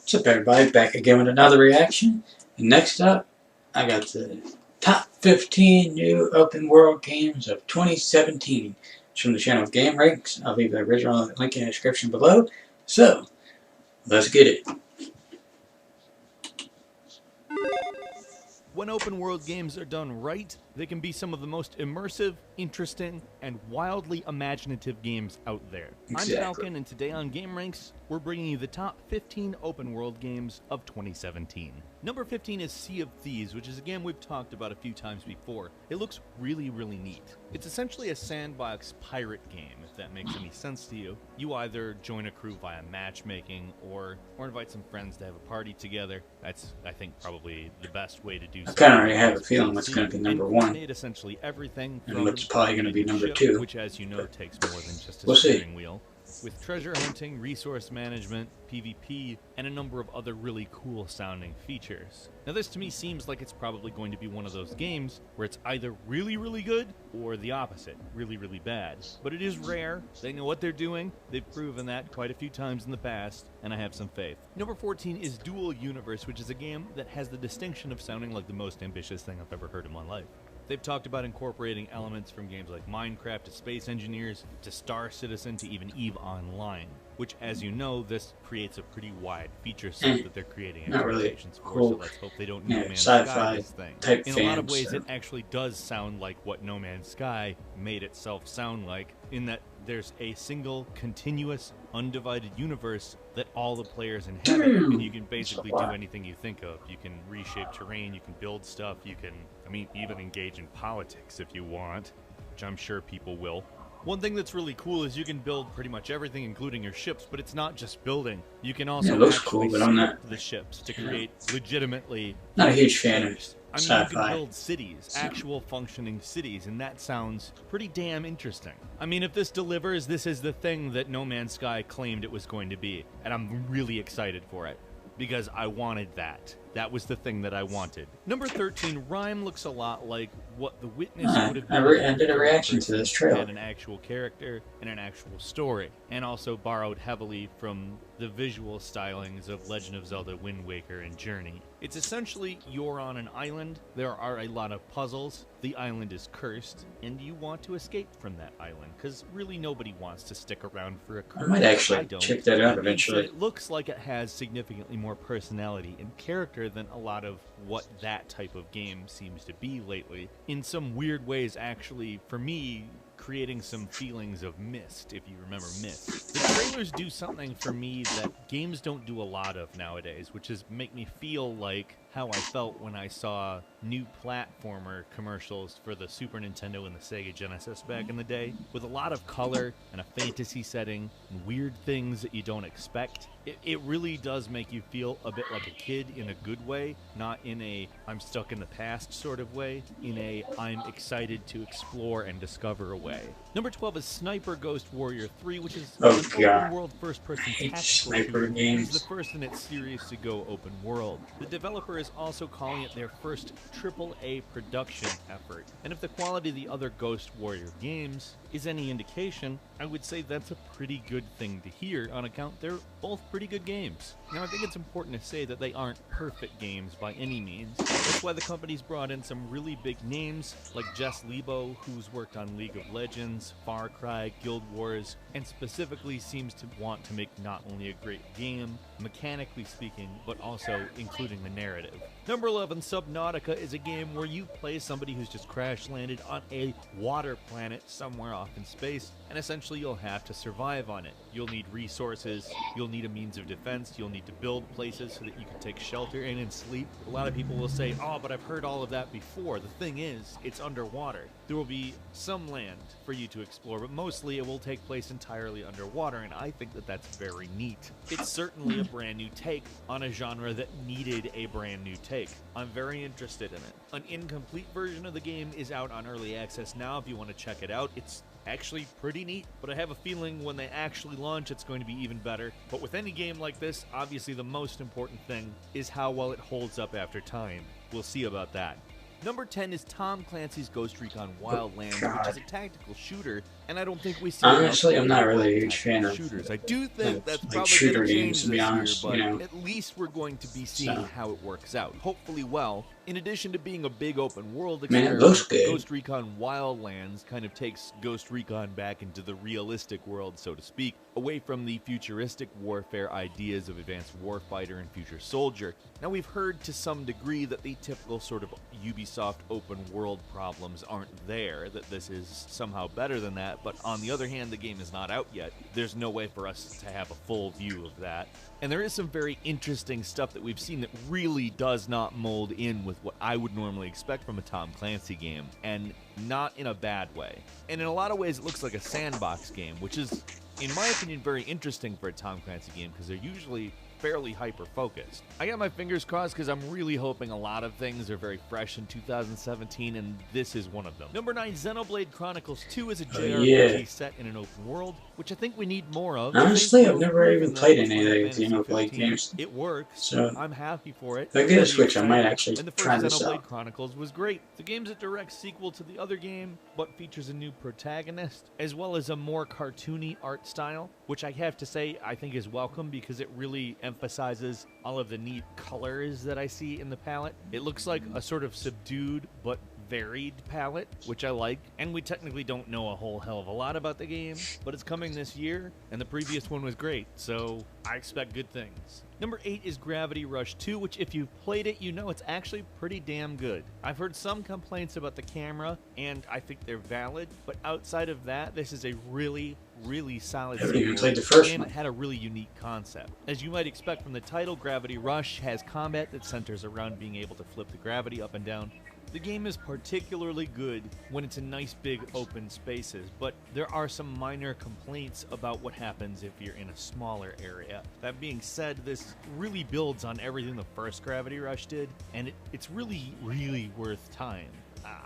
What's up, everybody? Back again with another reaction. And next up, I got the top 15 new open world games of 2017. It's from the channel Game Ranks. I'll leave the original link in the description below. So, let's get it. When open world games are done right, they can be some of the most immersive, interesting, and wildly imaginative games out there. Exactly. I'm Falcon, and today on Game Ranks, we're bringing you the top 15 open world games of 2017. Number 15 is Sea of Thieves, which is a game we've talked about a few times before. It looks really, really neat. It's essentially a sandbox pirate game, if that makes any sense to you. You either join a crew via matchmaking or invite some friends to have a party together. That's, I think, probably the best way to do I kind of already have a feeling what's going to be number one. Essentially everything and what's probably going to be number two. Which, as you know, takes more than just a We'll steering wheel. With treasure hunting, resource management, PvP, and a number of other really cool sounding features. Now this to me seems like it's probably going to be one of those games where it's either really, really good or the opposite, really, really bad. But it is rare, they know what they're doing, they've proven that quite a few times in the past, and I have some faith. Number 14 is Dual Universe, which is a game that has the distinction of sounding like the most ambitious thing I've ever heard in my life. They've talked about incorporating elements from games like Minecraft to Space Engineers to Star Citizen to even EVE Online, which, as you know, this creates a pretty wide feature set that they're creating expectations for, so let's hope they don't No Man's Sky this thing. In a lot of ways, it actually does sound like what No Man's Sky made itself sound like, in that there's a single, continuous, undivided universe that all the players inhabit, and you can basically do anything you think of. You can reshape terrain, you can build stuff, you can, even engage in politics if you want, which I'm sure people will. One thing that's really cool is you can build pretty much everything, including your ships, but it's not just building. You can also actually sculpt the ships to create legitimately... Not a huge fan of you can build cities, actual functioning cities, and that sounds pretty damn interesting. If this delivers, this is the thing that No Man's Sky claimed it was going to be, and I'm really excited for it, because I wanted that. That was the thing that I wanted. Number 13, Rime looks a lot like what The Witness would have been. I did a reaction to this trailer. Had an actual character and an actual story, and also borrowed heavily from the visual stylings of Legend of Zelda Wind Waker and Journey. It's essentially you're on an island, there are a lot of puzzles, the island is cursed, and you want to escape from that island, because really nobody wants to stick around for a curse. I might actually check that out eventually. It looks like it has significantly more personality and character than a lot of what that type of game seems to be lately. In some weird ways, actually, for me, creating some feelings of Myst, if you remember Myst. The trailers do something for me that games don't do a lot of nowadays, which is make me feel like how I felt when I saw new platformer commercials for the Super Nintendo and the Sega Genesis back in the day, with a lot of color and a fantasy setting and weird things that you don't expect. It really does make you feel a bit like a kid in a good way, not in a I'm stuck in the past sort of way, in a I'm excited to explore and discover a way. Number 12 is Sniper Ghost Warrior 3, which is an open-world first-person tactical shooter. It's the first in its series to go open world. The developer is also calling it their first AAA production effort, and if the quality of the other Ghost Warrior games is any indication, I would say that's a pretty good thing to hear, on account they're both pretty good games. Now, I think it's important to say that they aren't perfect games by any means. That's why the company's brought in some really big names, like Jess Lebo, who's worked on League of Legends, Far Cry, Guild Wars, and specifically seems to want to make not only a great game, mechanically speaking, but also including the narrative. Number 11, Subnautica is a game where you play somebody who's just crash-landed on a water planet somewhere off in space, and essentially you'll have to survive on it. You'll need resources, you'll need a means of defense, you'll need to build places so that you can take shelter in and sleep. A lot of people will say, oh, but I've heard all of that before. The thing is, it's underwater. There will be some land for you to explore, but mostly it will take place entirely underwater, and I think that that's very neat. It's certainly a brand new take on a genre that needed a brand new take. I'm very interested in it. An incomplete version of the game is out on early access now if you want to check it out. It's actually pretty neat, but I have a feeling when they actually launch it's going to be even better. But with any game like this, obviously the most important thing is how well it holds up after time. We'll see about that. Number 10 is Tom Clancy's Ghost Recon Wildlands, which is a tactical shooter And I don't think we see Honestly, I'm not really a huge tactical fan of shooters. I do think that's like probably shooter going to games, change to be this honest. year, You but know, at least we're going to be seeing so how it works out. Hopefully well. In addition to being a big open world man, it experiment, looks good. Ghost Recon Wildlands kind of takes Ghost Recon back into the realistic world, so to speak, away from the futuristic warfare ideas of Advanced Warfighter and Future Soldier. Now, we've heard to some degree that the typical sort of Ubisoft open world problems aren't there, that this is somehow better than that, but on the other hand, the game is not out yet. There's no way for us to have a full view of that. And there is some very interesting stuff that we've seen that really does not mold in with what I would normally expect from a Tom Clancy game, and not in a bad way. And in a lot of ways, it looks like a sandbox game, which is, in my opinion, very interesting for a Tom Clancy game, because they're usually fairly hyper-focused. I got my fingers crossed because I'm really hoping a lot of things are very fresh in 2017, and this is one of them. Number 9, Xenoblade Chronicles 2 is a JRPG set in an open world, which I think we need more of. Honestly, I've never even played any of the Xenoblade games. It works, so I'm happy for it. If I get a Switch, I might actually and the try first this Xenoblade out. Chronicles was great. The game's a direct sequel to the other game, but features a new protagonist, as well as a more cartoony art style, which I have to say I think is welcome because it really emphasizes all of the neat colors that I see in the palette. It looks like a sort of subdued but varied palette, which I like. And we technically don't know a whole hell of a lot about the game, but it's coming this year, and the previous one was great, so I expect good things. Number 8 is Gravity Rush 2, which if you've played it, you know it's actually pretty damn good. I've heard some complaints about the camera, and I think they're valid, but outside of that, this is a really solid I haven't even sequel, played the first and one. it had a really unique concept. As you might expect from the title, Gravity Rush has combat that centers around being able to flip the gravity up and down. The game is particularly good when it's in nice big open spaces, but there are some minor complaints about what happens if you're in a smaller area. That being said, this really builds on everything the first Gravity Rush did, and it's really worth time.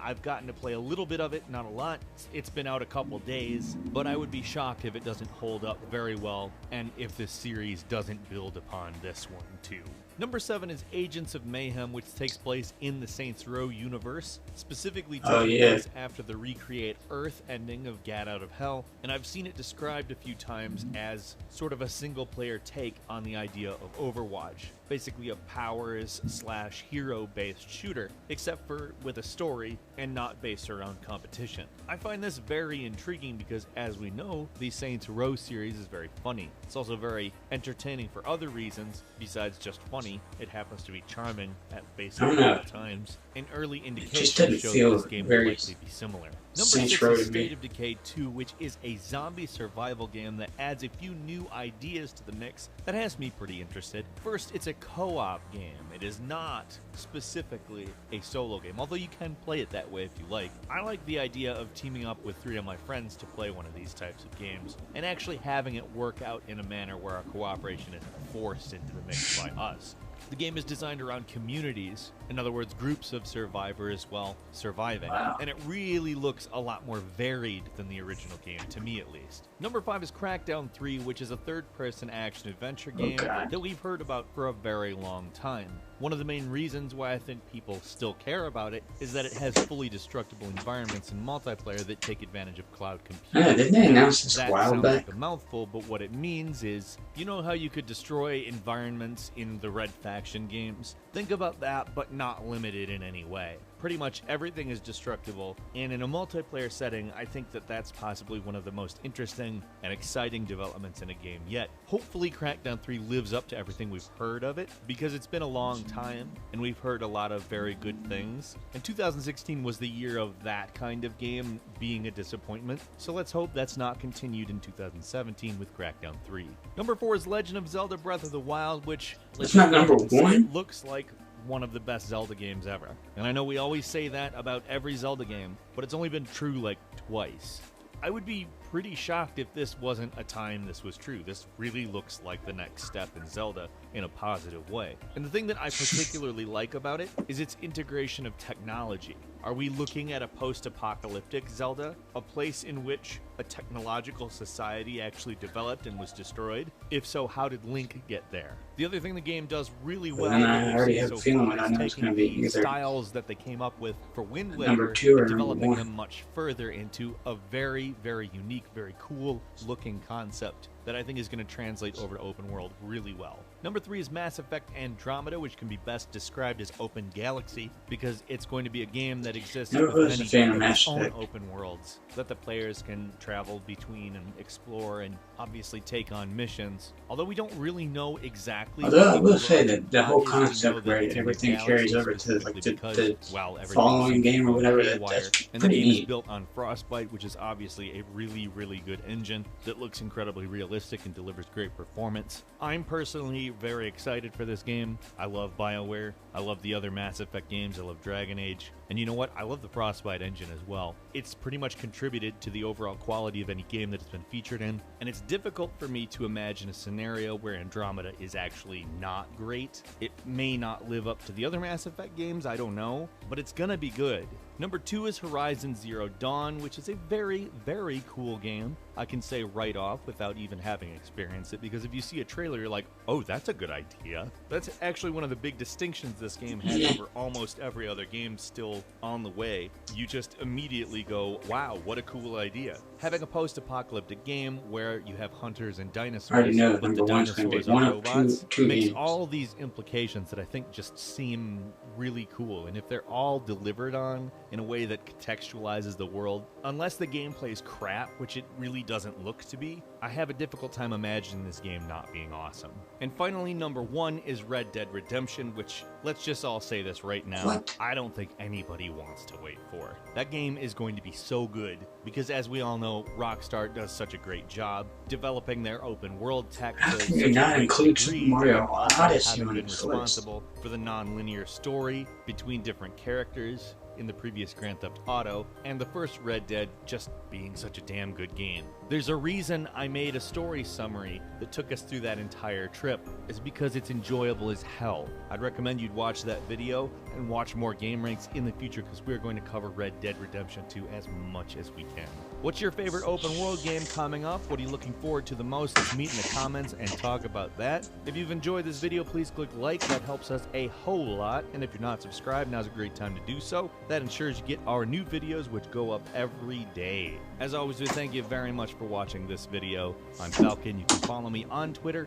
I've gotten to play a little bit of it, not a lot. It's been out a couple days, but I would be shocked if it doesn't hold up very well, and if this series doesn't build upon this one too. Number 7 is Agents of Mayhem, which takes place in the Saints Row universe, specifically taking place after the Recreate Earth ending of Gat Out of Hell, and I've seen it described a few times as sort of a single-player take on the idea of Overwatch, basically a powers/hero-based shooter, except for with a story and not based around competition. I find this very intriguing because, as we know, the Saints Row series is very funny. It's also very entertaining for other reasons besides just funny. It happens to be charming at basically all times. An early indication shows this game will likely be similar. Number 6 is State of Decay 2, which is a zombie survival game that adds a few new ideas to the mix that has me pretty interested. First, it's a co-op game. It is not specifically a solo game, although you can play it that way if you like. I like the idea of teaming up with 3 of my friends to play one of these types of games, and actually having it work out in a manner where our cooperation is forced into the mix by us. The game is designed around communities, in other words, groups of survivors while surviving, and it really looks a lot more varied than the original game, to me at least. Number 5 is Crackdown 3, which is a third-person action-adventure game that we've heard about for a very long time. One of the main reasons why I think people still care about it is that it has fully destructible environments and multiplayer that take advantage of cloud computing. Yeah, didn't they announce this a while back? That sounds like a mouthful, but what it means is, you know how you could destroy environments in the Red Faction games? Think about that, but not limited in any way. Pretty much everything is destructible, and in a multiplayer setting, I think that that's possibly one of the most interesting and exciting developments in a game yet. Hopefully Crackdown 3 lives up to everything we've heard of it, because it's been a long time, and we've heard a lot of very good things, and 2016 was the year of that kind of game being a disappointment, so let's hope that's not continued in 2017 with Crackdown 3. Number 4 is Legend of Zelda Breath of the Wild, which it's not number 1? Looks like one of the best Zelda games ever. And I know we always say that about every Zelda game, but it's only been true like twice. I would be pretty shocked if this wasn't a time this was true. This really looks like the next step in Zelda in a positive way. And the thing that I particularly like about it is its integration of technology. Are we looking at a post-apocalyptic Zelda? A place in which a technological society actually developed and was destroyed? If so, how did Link get there? The other thing the game does really well And I already have a feeling far I is know it's taking going to be the either styles that they came up with for Wind number Waker 2 or and number developing 1. them much further into a very, very unique, very cool looking concept that I think is going to translate over to open world really well. Number 3 is Mass Effect Andromeda, which can be best described as open galaxy because it's going to be a game that exists Never with was a many fan of of its Mass own Effect. open worlds that the players can travel between and explore and obviously take on missions. Although we don't really know exactly. Although I what will the say overarching that the whole plot is, we know concept that where it's a new everything galaxy carries over to like specifically because, the well, everything following seems to game or go whatever, haywire. that's And the pretty game is neat. built on Frostbite, which is obviously a really, really good engine that looks incredibly realistic and delivers great performance. I'm personally very excited for this game. I love BioWare. I love the other Mass Effect games. I love Dragon Age. And you know what? I love the Frostbite engine as well. It's pretty much contributed to the overall quality of any game that it's been featured in. And it's difficult for me to imagine a scenario where Andromeda is actually not great. It may not live up to the other Mass Effect games, I don't know, but it's gonna be good. Number 2 is Horizon Zero Dawn, which is a very, very cool game. I can say right off without even having experienced it, because if you see a trailer, you're like, oh, that's a good idea. That's actually one of the big distinctions this game has over almost every other game still on the way. You just immediately go, wow, what a cool idea. Having a post-apocalyptic game where you have hunters and dinosaurs, I already know but the number 1's going to be dinosaurs are one of robots, two makes games. all these implications that I think just seem really cool. And if they're all delivered on in a way that contextualizes the world, unless the gameplay is crap, which it really doesn't look to be, I have a difficult time imagining this game not being awesome. And finally, number 1 is Red Dead Redemption, which, let's just all say this right now, What? I don't think anybody wants to wait for. That game is going to be so good, because as we all know, Rockstar does such a great job developing their open world tech. How to can you such a not great include degree Super Mario that also Odyssey haven't on been this list? responsible for the non-linear story between different characters in the previous Grand Theft Auto, and the first Red Dead just being such a damn good game. There's a reason I made a story summary that took us through that entire trip. It's because it's enjoyable as hell. I'd recommend you'd watch that video and watch more Game Ranks in the future, because we're going to cover Red Dead Redemption 2 as much as we can. What's your favorite open world game coming up? What are you looking forward to the most? Let's meet in the comments and talk about that. If you've enjoyed this video, please click like. That helps us a whole lot. And if you're not subscribed, now's a great time to do so. That ensures you get our new videos, which go up every day. As always, we thank you very much for watching this video. I'm Falcon. You can follow me on Twitter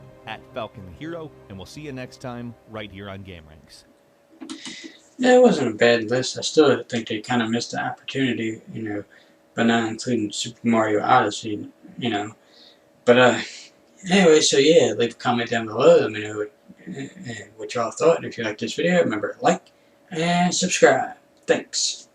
@FalconTheHero, and we'll see you next time right here on Game Ranks. Yeah, it wasn't a bad list. I still think they kind of missed the opportunity, by not including Super Mario Odyssey, But anyway, so yeah, leave a comment down below. Let me know what y'all thought. And if you liked this video, remember to like and subscribe. Thanks.